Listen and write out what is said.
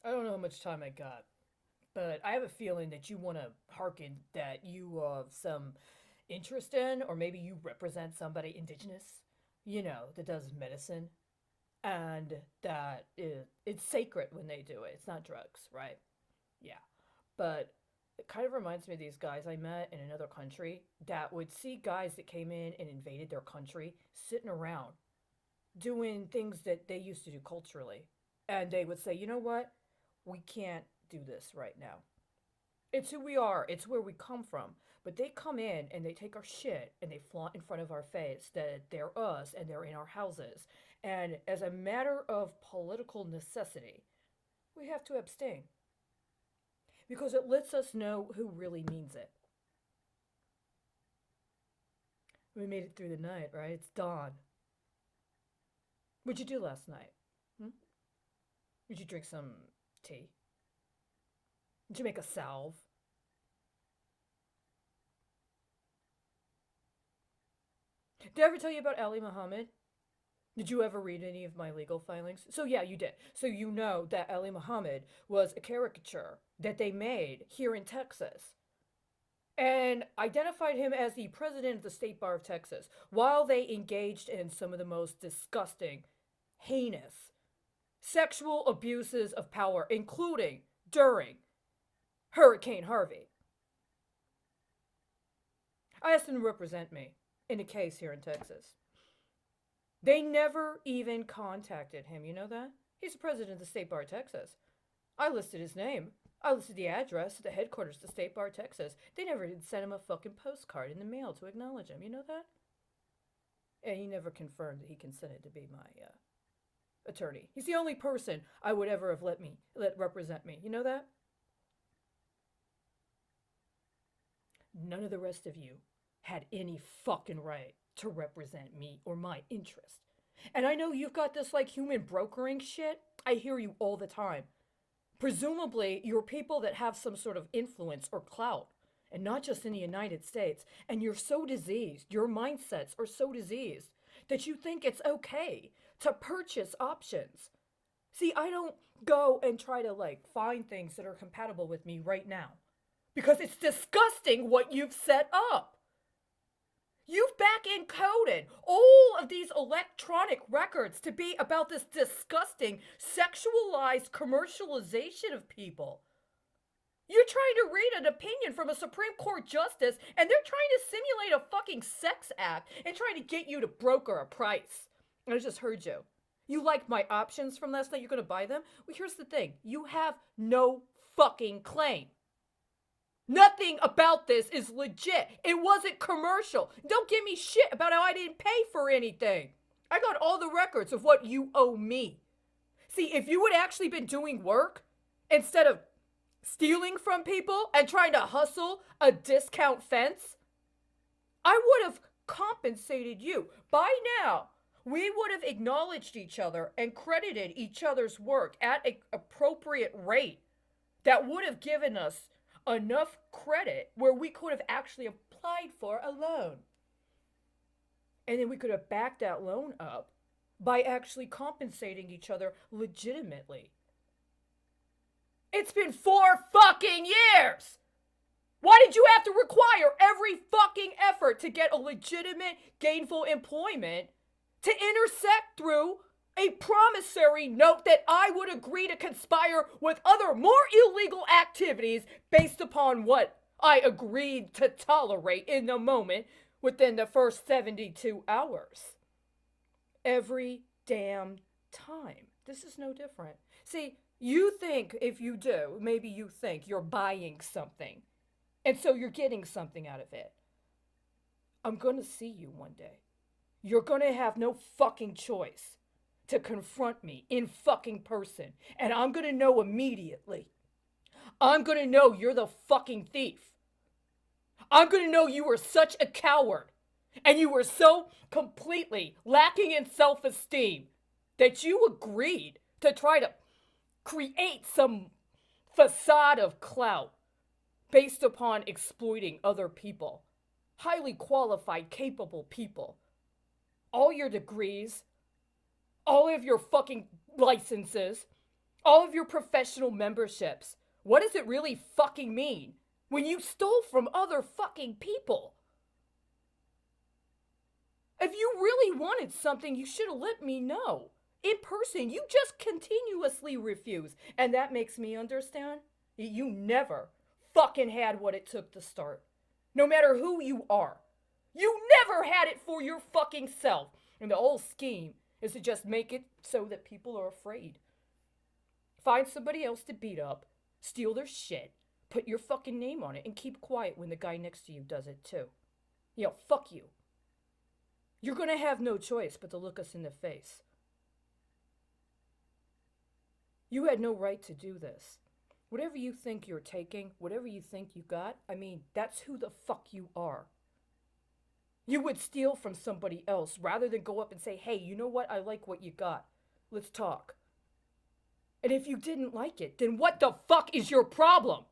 I don't know how much time I got, but I have a feeling that you want to hearken that you have some interest in, or maybe you represent somebody indigenous, that does medicine, and that it's sacred when they do it. It's not drugs, right? Yeah. But it kind of reminds me of these guys I met in another country that would see guys that came in and invaded their country sitting around doing things that they used to do culturally. And they would say, you know what? We can't do this right now. It's who we are, it's where we come from. But they come in and they take our shit and they flaunt in front of our face that they're us and they're in our houses. And as a matter of political necessity, we have to abstain because it lets us know who really means it. We made it through the night, right? It's dawn. What'd you do last night? Hmm? Did you drink some tea? Did you make a salve? Did I ever tell you about Ali Muhammad? Did you ever read any of my legal filings? So, yeah, you did. So, you know that Ali Muhammad was a caricature that they made here in Texas and identified him as the president of the State Bar of Texas while they engaged in some of the most disgusting, heinous sexual abuses of power, including during Hurricane Harvey. I asked him to represent me in a case here in Texas. They never even contacted him. You know that? He's the president of the State Bar of Texas. I listed his name. I listed the address, the headquarters of the State Bar of Texas. They never even sent him a fucking postcard in the mail to acknowledge him. You know that? And he never confirmed that he consented to be my attorney. He's the only person I would ever have let represent me. You know that? None of the rest of you had any fucking right to represent me or my interest. And I know you've got this like human brokering shit. I hear you all the time. Presumably, you're people that have some sort of influence or clout, and not just in the United States. And you're so diseased, your mindsets are so diseased, that you think it's okay to purchase options. See, I don't go and try to like find things that are compatible with me right now because it's disgusting what you've set up. You've back encoded all of these electronic records to be about this disgusting sexualized commercialization of people. You're trying to read an opinion from a Supreme Court justice and they're trying to simulate a fucking sex act and trying to get you to broker a price. I just heard you. You liked my options from last night, you're gonna buy them? Well, here's the thing. You have no fucking claim. Nothing about this is legit. It wasn't commercial. Don't give me shit about how I didn't pay for anything. I got all the records of what you owe me. See, if you had actually been doing work instead of stealing from people and trying to hustle a discount fence, I would have compensated you. By now, we would have acknowledged each other and credited each other's work at an appropriate rate that would have given us enough credit where we could have actually applied for a loan. And then we could have backed that loan up by actually compensating each other legitimately. It's been 4 fucking years! Why did you have to require every fucking effort to get a legitimate, gainful employment to intersect through a promissory note that I would agree to conspire with other more illegal activities based upon what I agreed to tolerate in the moment within the first 72 hours? Every damn time. This is no different. See, you think if you do, maybe you think you're buying something, and so you're getting something out of it. I'm gonna see you one day. You're gonna have no fucking choice to confront me in fucking person. And I'm gonna know immediately. I'm gonna know you're the fucking thief. I'm gonna know you were such a coward and you were so completely lacking in self-esteem that you agreed to try to create some facade of clout based upon exploiting other people, highly qualified, capable people. All your degrees, all of your fucking licenses, All of your professional memberships. What does it really fucking mean when you stole from other fucking people? If you really wanted something, you should have let me know. In person, you just continuously refuse. And that makes me understand you never fucking had what it took to start. No matter who you are. You never had it for your fucking self. And the whole scheme is to just make it so that people are afraid. Find somebody else to beat up, steal their shit, put your fucking name on it, and keep quiet when the guy next to you does it too. Fuck you. You're gonna have no choice but to look us in the face. You had no right to do this. Whatever you think you're taking, whatever you think you got, that's who the fuck you are. You would steal from somebody else rather than go up and say, hey, you know what? I like what you got. Let's talk. And if you didn't like it, then what the fuck is your problem?